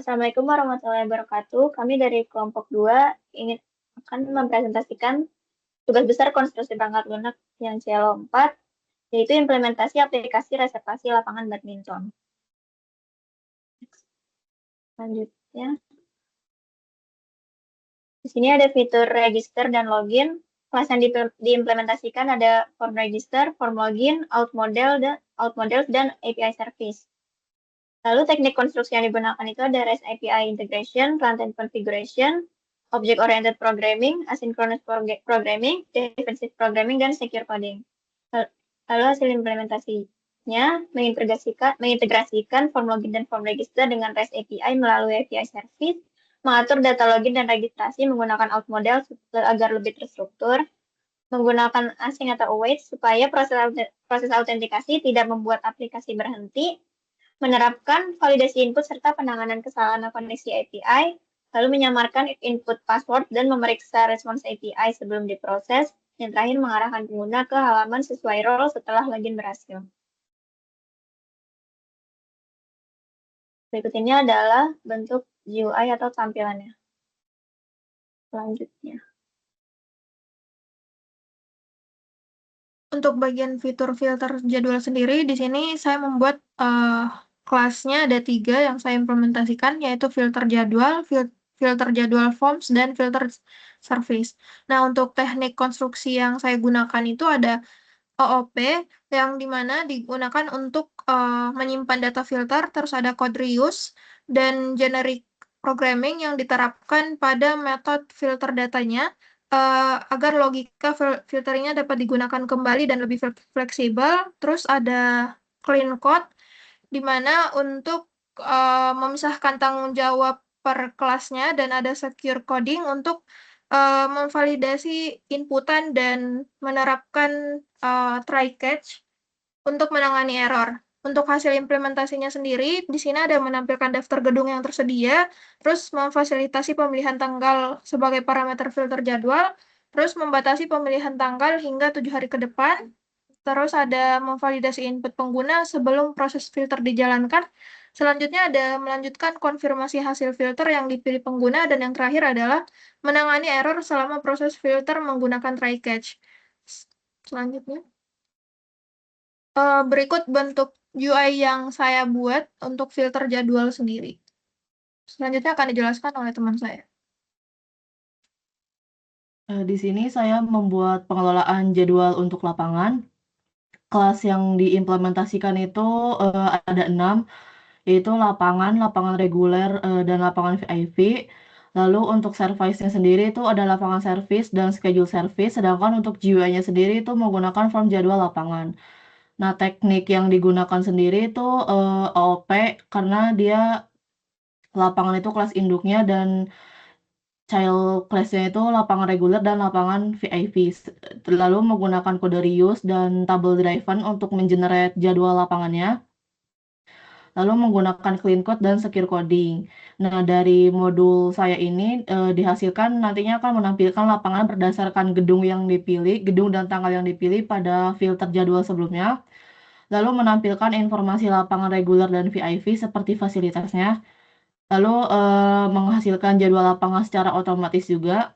Assalamualaikum warahmatullahi wabarakatuh. Kami dari kelompok 2 akan mempresentasikan tugas besar konstruksi perangkat lunak yang CLO 4, yaitu implementasi aplikasi reservasi lapangan badminton. Selanjutnya, di sini ada fitur register dan login. Kelas yang diimplementasikan ada form register, form login, out model, dan API service. Lalu teknik konstruksi yang digunakan itu ada REST API integration, runtime configuration, object-oriented programming, asynchronous programming, defensive programming, dan secure coding. Lalu hasil implementasinya mengintegrasikan form login dan form register dengan REST API melalui API service, mengatur data login dan registrasi menggunakan out model agar lebih terstruktur, menggunakan async atau await supaya proses autentikasi tidak membuat aplikasi berhenti, menerapkan validasi input serta penanganan kesalahan koneksi API, lalu menyamarkan input password dan memeriksa respons API sebelum diproses, yang terakhir mengarahkan pengguna ke halaman sesuai role setelah login berhasil. Berikut ini adalah bentuk GUI atau tampilannya. Selanjutnya. Untuk bagian fitur filter jadwal sendiri, di sini saya membuat kelasnya ada 3 yang saya implementasikan, yaitu filter jadwal forms, dan filter service. Nah, untuk teknik konstruksi yang saya gunakan itu ada OOP, yang dimana digunakan untuk menyimpan data filter, terus ada code reuse, dan generic programming yang diterapkan pada metode filter datanya, agar logika filteringnya dapat digunakan kembali dan lebih fleksibel. Terus ada clean code, di mana untuk memisahkan tanggung jawab per kelasnya, dan ada secure coding untuk memvalidasi inputan dan menerapkan try catch untuk menangani error. Untuk hasil implementasinya sendiri, di sini ada menampilkan daftar gedung yang tersedia, terus memfasilitasi pemilihan tanggal sebagai parameter filter jadwal, terus membatasi pemilihan tanggal hingga 7 hari ke depan, terus ada memvalidasi input pengguna sebelum proses filter dijalankan. Selanjutnya ada melanjutkan konfirmasi hasil filter yang dipilih pengguna, dan yang terakhir adalah menangani error selama proses filter menggunakan try catch. Selanjutnya. Berikut bentuk UI yang saya buat untuk filter jadwal sendiri. Selanjutnya akan dijelaskan oleh teman saya. Di sini saya membuat pengelolaan jadwal untuk lapangan. Kelas yang diimplementasikan itu ada 6, yaitu lapangan reguler, dan lapangan VIP. Lalu untuk service-nya sendiri itu ada lapangan service dan schedule service, sedangkan untuk GUI-nya sendiri itu menggunakan form jadwal lapangan. Nah, teknik yang digunakan sendiri itu OOP, karena dia lapangan itu kelas induknya dan child class-nya itu lapangan reguler dan lapangan VIP. Lalu menggunakan kode reuse dan table driven untuk mengenerate jadwal lapangannya. Lalu menggunakan clean code dan secure coding. Nah, dari modul saya ini dihasilkan nantinya akan menampilkan lapangan berdasarkan gedung yang dipilih, gedung dan tanggal yang dipilih pada filter jadwal sebelumnya. Lalu menampilkan informasi lapangan reguler dan VIP seperti fasilitasnya. Lalu menghasilkan jadwal lapangan secara otomatis juga.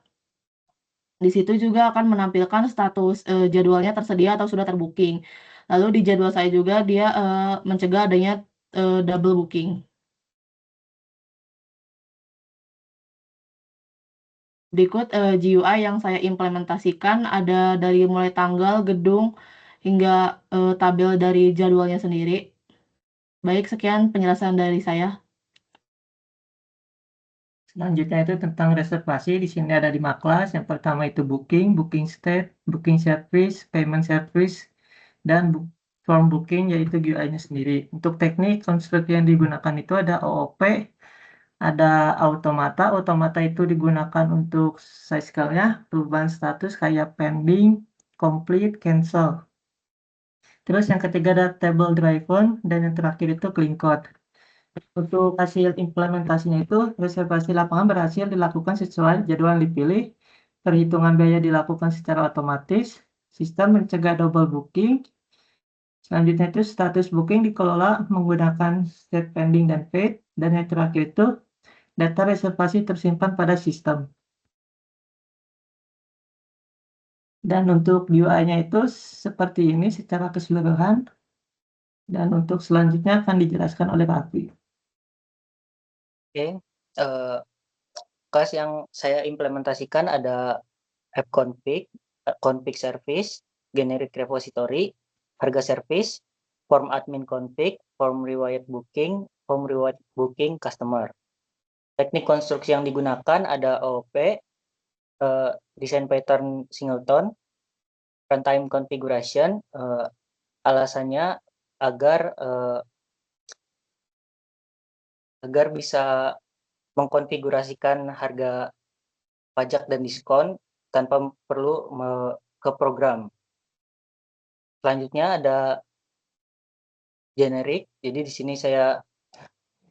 Di situ juga akan menampilkan status jadwalnya tersedia atau sudah terbooking. Lalu di jadwal saya juga dia mencegah adanya double booking. Berikut GUI yang saya implementasikan ada dari mulai tanggal, gedung, hingga tabel dari jadwalnya sendiri. Baik, sekian penjelasan dari saya. Selanjutnya itu tentang reservasi. Di sini ada 5 kelas. Yang pertama itu booking, booking state, booking service, payment service, dan form booking, yaitu GUI-nya sendiri. Untuk teknik konstruksi yang digunakan itu ada OOP, ada automata. Automata itu digunakan untuk cycle-nya, perubahan status kayak pending, complete, cancel. Terus yang ketiga ada table driven, dan yang terakhir itu clean code. Untuk hasil implementasinya itu, reservasi lapangan berhasil dilakukan sesuai jadwal yang dipilih, perhitungan biaya dilakukan secara otomatis, sistem mencegah double booking. Selanjutnya itu status booking dikelola menggunakan state pending dan paid, dan yang terakhir itu data reservasi tersimpan pada sistem. Dan untuk UI-nya itu seperti ini secara keseluruhan. Dan untuk selanjutnya akan dijelaskan oleh Raffi. Oke, kelas yang saya implementasikan ada app config, config service, generic repository, harga service, form admin config, form riwayat booking customer. Teknik konstruksi yang digunakan ada OOP, design pattern singleton, runtime configuration, alasannya agar bisa mengkonfigurasikan harga pajak dan diskon tanpa perlu ke program. Selanjutnya ada generic, jadi di sini saya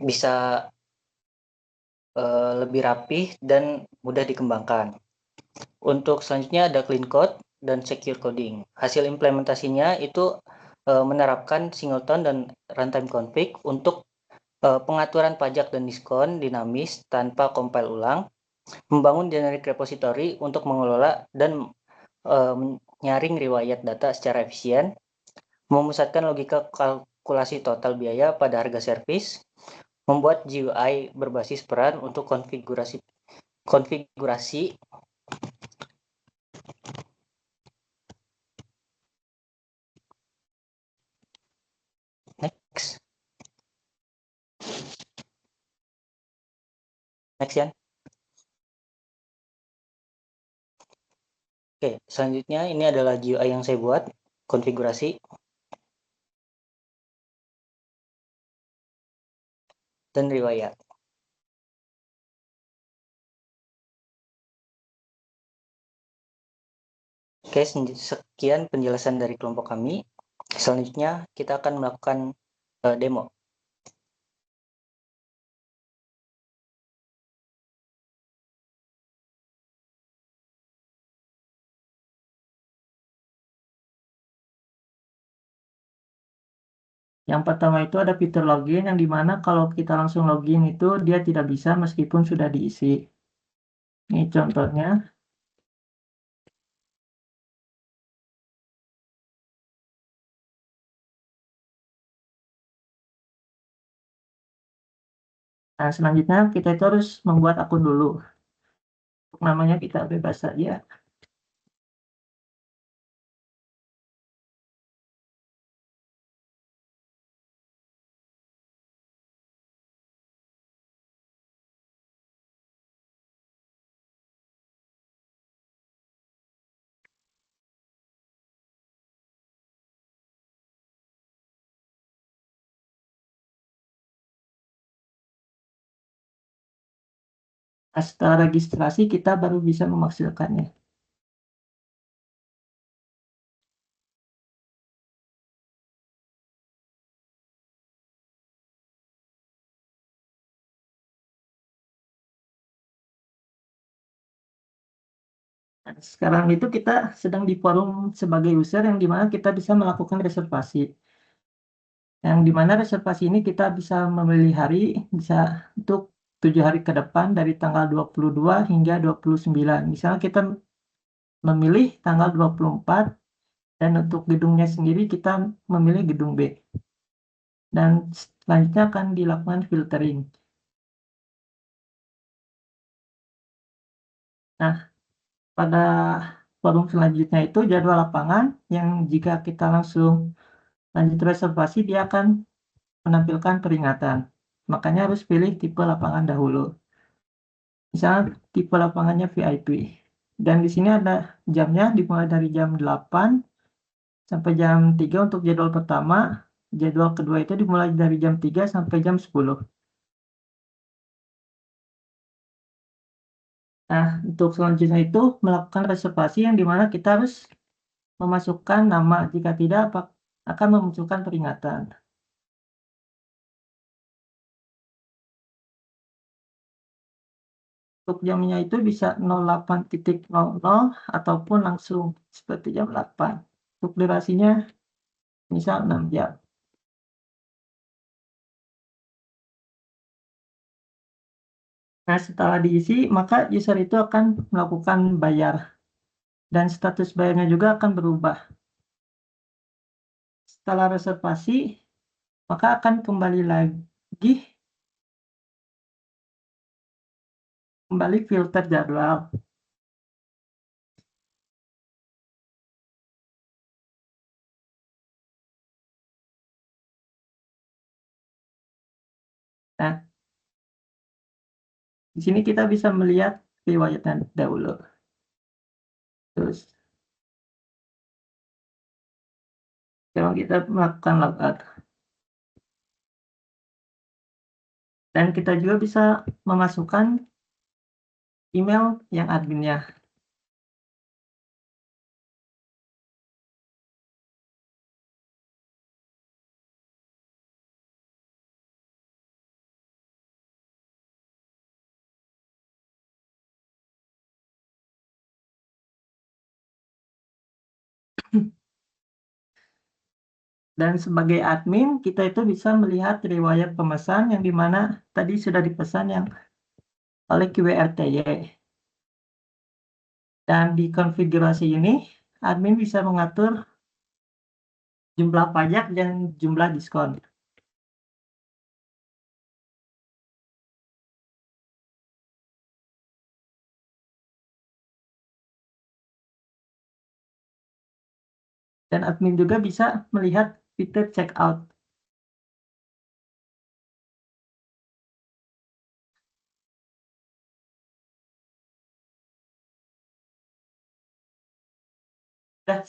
bisa lebih rapih dan mudah dikembangkan. Untuk selanjutnya ada clean code dan secure coding. Hasil implementasinya itu menerapkan singleton dan runtime config untuk pengaturan pajak dan diskon dinamis tanpa compile ulang, membangun generic repository untuk mengelola dan menyaring riwayat data secara efisien, memusatkan logika kalkulasi total biaya pada harga servis, membuat GUI berbasis peran untuk konfigurasi next ya. Oke, selanjutnya ini adalah GUI yang saya buat, konfigurasi. Dan riwayat. Oke, sekian penjelasan dari kelompok kami. Selanjutnya kita akan melakukan demo. Yang pertama itu ada fitur login yang dimana kalau kita langsung login itu dia tidak bisa meskipun sudah diisi. Ini contohnya. Nah, selanjutnya kita itu harus membuat akun dulu. Untuk namanya kita bebas saja. Nah, setelah registrasi kita baru bisa memaksimalkannya. Nah, sekarang itu kita sedang di forum sebagai user yang dimana kita bisa melakukan reservasi. Yang dimana reservasi ini kita bisa memilih hari, bisa untuk 7 hari ke depan dari tanggal 22 hingga 29. Misalnya kita memilih tanggal 24 dan untuk gedungnya sendiri kita memilih gedung B. Dan selanjutnya akan dilakukan filtering. Nah, pada forum selanjutnya itu jadwal lapangan yang jika kita langsung lanjut reservasi dia akan menampilkan peringatan. Makanya harus pilih tipe lapangan dahulu. Misalnya tipe lapangannya VIP. Dan di sini ada jamnya dimulai dari jam 8 sampai jam 3 untuk jadwal pertama. Jadwal kedua itu dimulai dari jam 3 sampai jam 10. Nah, untuk selanjutnya itu melakukan reservasi yang dimana kita harus memasukkan nama. Jika tidak, akan memunculkan peringatan. Untuk jamnya itu bisa 08.00 ataupun langsung seperti jam 8. Untuk durasinya misal 6 jam. Nah, setelah diisi, maka user itu akan melakukan bayar. Dan status bayarnya juga akan berubah. Setelah reservasi, maka akan kembali filter jadwal. Nah, di sini kita bisa melihat riwayatnya dahulu. Terus, sekarang kita melakukan logout. Dan kita juga bisa memasukkan email yang adminnya. Dan sebagai admin, kita itu bisa melihat riwayat pemesan yang dimana tadi sudah dipesan yang oleh QWRTY. Dan di konfigurasi ini, admin bisa mengatur jumlah pajak dan jumlah diskon. Dan admin juga bisa melihat fitur checkout.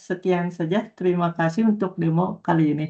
Sekian saja. Terima kasih untuk demo kali ini.